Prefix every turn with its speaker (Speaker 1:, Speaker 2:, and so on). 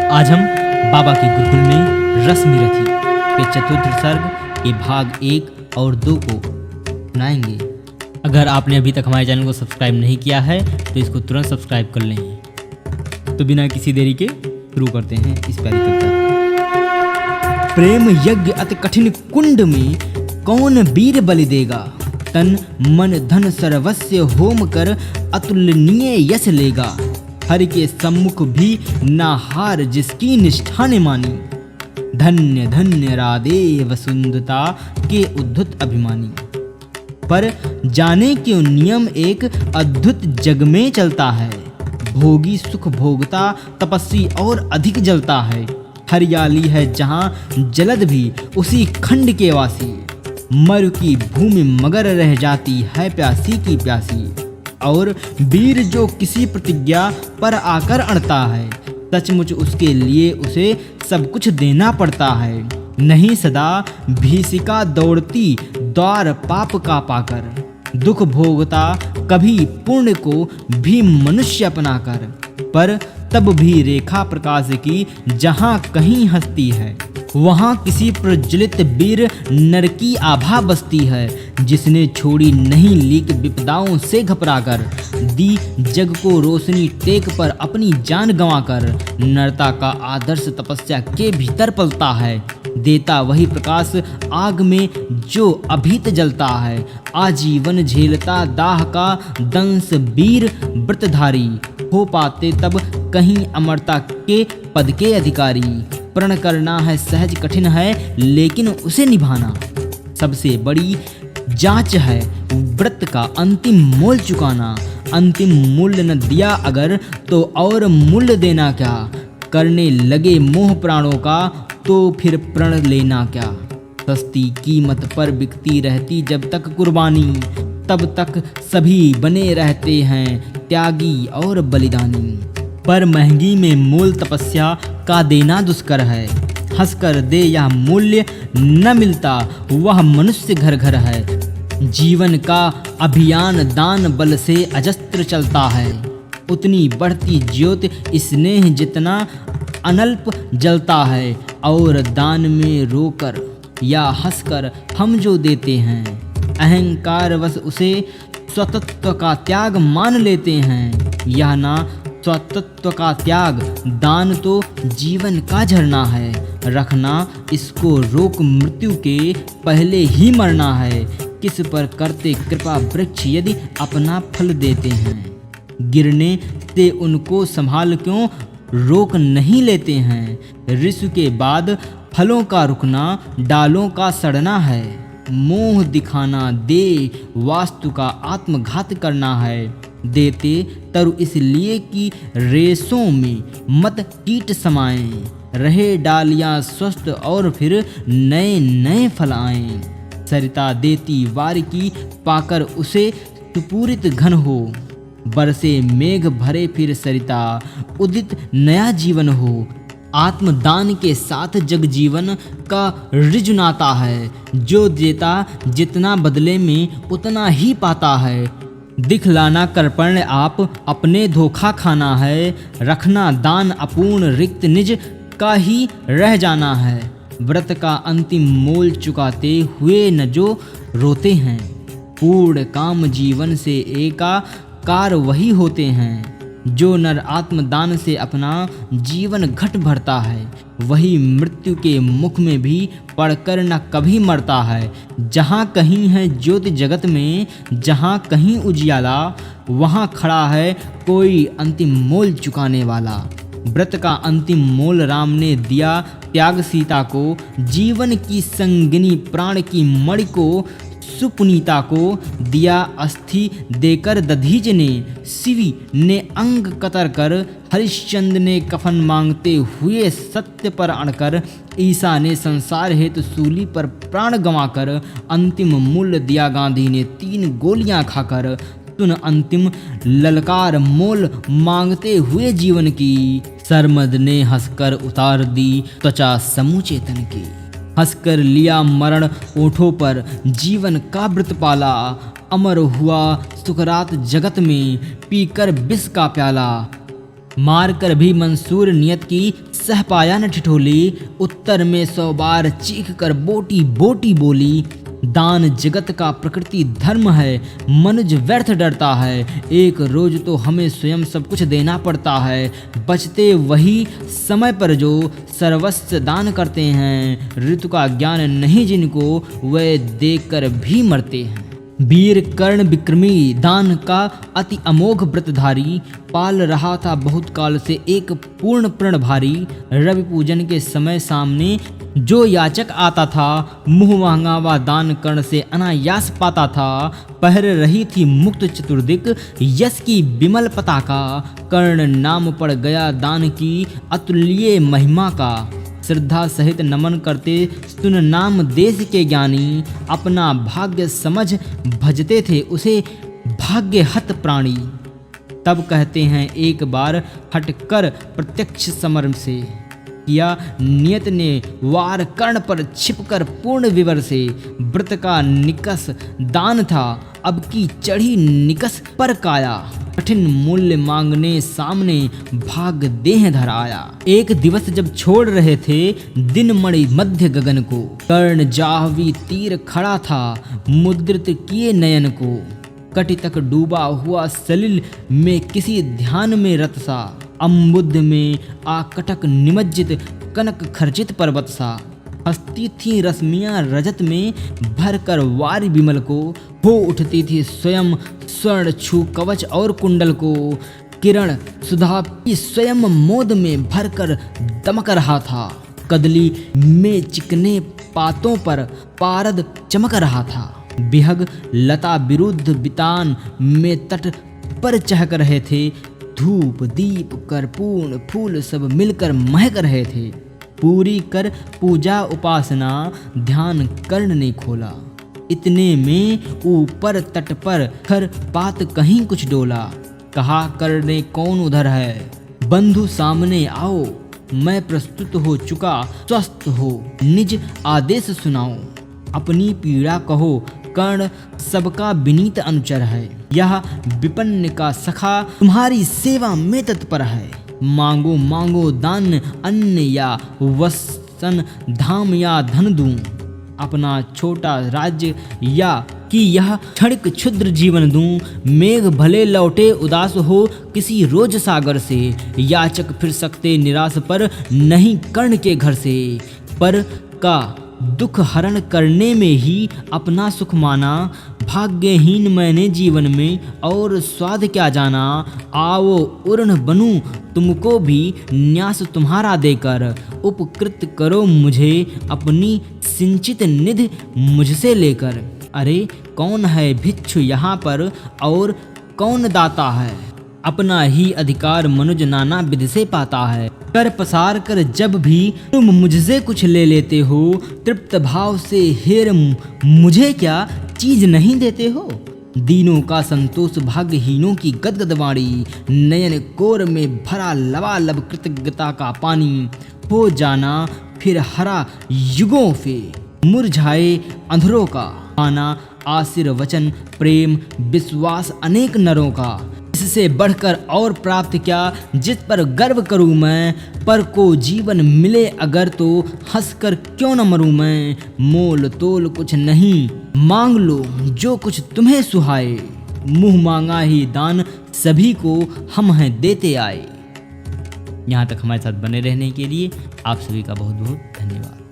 Speaker 1: आज हम बाबा के गुरुकुल में रस्म रथी के चतुर्थ सर्ग के भाग 1 और 2 को सुनाएंगे। अगर आपने अभी तक हमारे चैनल को सब्सक्राइब नहीं किया है तो इसको तुरंत सब्सक्राइब कर लें। तो बिना किसी देरी के शुरू करते हैं इस प्यारी कविता। प्रेम यज्ञ अति कठिन कुंड में कौन वीर बलि देगा, तन मन धन सर्वस्व होम कर अतुलनीय यश लेगा। हरि के सम्मुख भी ना हार जिसकी निष्ठा ने मानी, धन्य धन्य राधे वसुंधता के उद्धत अभिमानी। पर जाने क्यों नियम एक अद्भुत जग में चलता है, भोगी सुख भोगता तपस्वी और अधिक जलता है। हरियाली है जहाँ जलद भी उसी खंड के वासी, मरु की भूमि मगर रह जाती है प्यासी की प्यासी। और वीर जो किसी प्रतिज्ञा पर आकर अड़ता है, सचमुच उसके लिए उसे सब कुछ देना पड़ता है। नहीं सदा भीषिका दौड़ती द्वार पाप का पाकर, दुख भोगता कभी पुण्य को भी मनुष्य अपना कर। पर तब भी रेखा प्रकाश की जहाँ कहीं हस्ती है, वहाँ किसी प्रज्वलित वीर नर की आभा बसती है, जिसने छोड़ी नहीं लीक विपदाओं से घबराकर, दी जग को रोशनी टेक पर अपनी जान गंवाकर। नरता का आदर्श तपस्या के भीतर पलता है, देता वही प्रकाश आग में जो अभीत जलता है। आजीवन झेलता दाह का दंश वीर व्रतधारी, हो पाते तब कहीं अमरता के पद के अधिकारी। प्रण करना है सहज कठिन है, लेकिन उसे निभाना सबसे बड़ी जांच है। व्रत का अंतिम मोल चुकाना, अंतिम मूल्य न दिया अगर तो और मूल्य देना क्या। करने लगे मोह प्राणों का तो फिर प्रण लेना क्या। सस्ती कीमत पर बिकती रहती जब तक कुर्बानी, तब तक सभी बने रहते हैं त्यागी और बलिदानी। पर महंगी में मूल तपस्या का देना दुष्कर है, हंसकर दे यह मूल्य न मिलता वह मनुष्य घर घर है। जीवन का अभियान दान बल से अजस्त्र चलता है, उतनी बढ़ती ज्योति स्नेह जितना अनल्प जलता है। और दान में रोकर या हंसकर हम जो देते हैं, अहंकार वश उसे स्वतत्व का त्याग मान लेते हैं। यह ना स्वतत्व का त्याग, दान तो जीवन का झरना है। रखना इसको रोक मृत्यु के पहले ही मरना है। किस पर करते कृपा वृक्ष यदि अपना फल देते हैं, गिरने से उनको संभाल क्यों रोक नहीं लेते हैं। ऋतु के बाद फलों का रुकना डालों का सड़ना है, मोह दिखाना दे वास्तु का आत्मघात करना है। देते तरु इसलिए कि रेशों में मत कीट समाएं, रहे डालियां स्वस्थ और फिर नए नए फल आएं। सरिता देती वार की पाकर उसे सुपूरित घन हो, बरसे मेघ भरे फिर सरिता उदित नया जीवन हो। आत्मदान के साथ जग जीवन का ऋजु नाता है, जो देता जितना बदले में उतना ही पाता है। दिखलाना कर्पण्य आप अपने धोखा खाना है, रखना दान अपूर्ण रिक्त निज का ही रह जाना है। व्रत का अंतिम मोल चुकाते हुए न जो रोते हैं, पूर्ण काम जीवन से एकाकार वही होते हैं। जो नर आत्मदान से अपना जीवन घट भरता है, वही मृत्यु के मुख में भी पड़कर न कभी मरता है। जहाँ कहीं है ज्योति जगत में, जहाँ कहीं उजियाला, वहाँ खड़ा है कोई अंतिम मोल चुकाने वाला। व्रत का अंतिम मोल राम ने दिया त्याग सीता को, जीवन की संगिनी प्राण की मणि को सुपुनीता को दिया अस्थि देकर दधीच ने। शिवी ने अंग कतर कर, हरिश्चंद्र ने कफन मांगते हुए सत्य पर अड़कर, ईसा ने संसार हेतु सूली पर प्राण गंवाकर, अंतिम मूल्य दिया गांधी ने 3 गोलियां खाकर। सुन अंतिम ललकार मोल मांगते हुए जीवन की, सरमद ने हंसकर उतार दी त्वचा समूचे तन की। हंसकर लिया मरण ओठों पर, जीवन का व्रत पाला, अमर हुआ सुकरात जगत में, पीकर विष का प्याला। मार कर भी मंसूर नियत की सह पाया न ठिठोली। उत्तर में 100 बार चीख कर बोटी बोटी बोली। दान जगत का प्रकृति धर्म है, मनुज व्यर्थ डरता है। एक रोज तो हमें स्वयं सब कुछ देना पड़ता है। बचते वही समय पर जो सर्वस्व दान करते हैं। ऋतु का ज्ञान नहीं जिनको, वे देकर भी मरते हैं। वीर कर्ण विक्रमी दान का अति अमोघ व्रतधारी। पाल रहा था बहुत काल से एक पूर्ण प्रण भारी। रवि पूजन के समय सामने जो याचक आता था, मुँह मांगावा दान कर्ण से अनायास पाता था। पहर रही थी मुक्त चतुर्दिक यश की विमल पताका। कर्ण नाम पड़ गया दान की अतुल्य महिमा का। श्रद्धा सहित नमन करते सुन नाम देश के ज्ञानी। अपना भाग्य समझ भजते थे उसे भाग्य हत प्राणी। तब कहते हैं एक बार हटकर प्रत्यक्ष समर से। किया नियत ने वार कर्ण पर छिपकर पूर्ण विवर से। व्रत का निकस दान था अब की चढ़ी निकस पर काया। कठिन मूल्य मांगने सामने भाग देह धर आया। एक दिवस जब छोड़ रहे थे दिन मणि मध्य गगन को। कर्ण जाहवी तीर खड़ा था मुद्रित किए नयन को। कटि तक डूबा हुआ सलिल में किसी ध्यान में रत सा। अम्बुद में आकटक निमज्जित कनक खर्चित पर्वत सा। हंसती थी रश्मियां रजत में भरकर वारी विमल को। हो उठती थी स्वयं स्वर्ण छू कवच और कुंडल को। किरण सुधा स्वयं मोद में भरकर दमक रहा था। कदली में चिकने पातों पर पारद चमक रहा था। बिहग लता विरुद्ध बितान में तट पर चहक रहे थे। धूप दीप कर्पूर फूल सब मिलकर महक रहे थे। पूरी कर पूजा उपासना ध्यान कर्ण ने खोला। इतने में ऊपर तट पर खर पात कहीं कुछ डोला। कहा करने कौन उधर है, बंधु सामने आओ। मैं प्रस्तुत हो चुका, स्वस्थ हो निज आदेश सुनाओ। अपनी पीड़ा कहो, कर्ण सबका विनीत अनुचर है। यह विपन्न का सखा तुम्हारी सेवा में तत्पर है। मांगो मांगो दान अन्न या वसन, धाम या धन दूं। अपना छोटा राज्य या कि यह क्षणिक क्षुद्र जीवन दूं। मेघ भले लौटे उदास हो किसी रोज सागर से। याचक फिर सकते निराश पर नहीं कर्ण के घर से। पर का दुख हरण करने में ही अपना सुख माना। भाग्यहीन मैंने जीवन में और स्वाद क्या जाना। आओ उर्ण बनूं तुमको भी न्यास तुम्हारा देकर। उपकृत करो मुझे अपनी सिंचित निधि मुझसे लेकर। अरे कौन है भिक्षु यहाँ पर और कौन दाता है। अपना ही अधिकार मनुज नाना विधि से पाता है। कर पसार कर जब भी तुम मुझसे कुछ ले लेते हो। तृप्त भाव से हेर मुझे क्या चीज नहीं देते हो। दीनों का संतोष भाग्यहीनों की गदगद वाणी। नयन कोर में भरा लबालब कृतज्ञता का पानी। हो जाना फिर हरा युगों से मुरझाए अंधरों का। आना आशीर्वचन प्रेम विश्वास अनेक नरों का। इससे बढ़कर और प्राप्त क्या जिस पर गर्व करूं मैं। पर को जीवन मिले अगर तो हंसकर क्यों न मरूं मैं। मोल तोल कुछ नहीं मांग लो जो कुछ तुम्हें सुहाए। मुंह मांगा ही दान सभी को हम हैं देते आए। यहाँ तक हमारे साथ बने रहने के लिए आप सभी का बहुत बहुत धन्यवाद।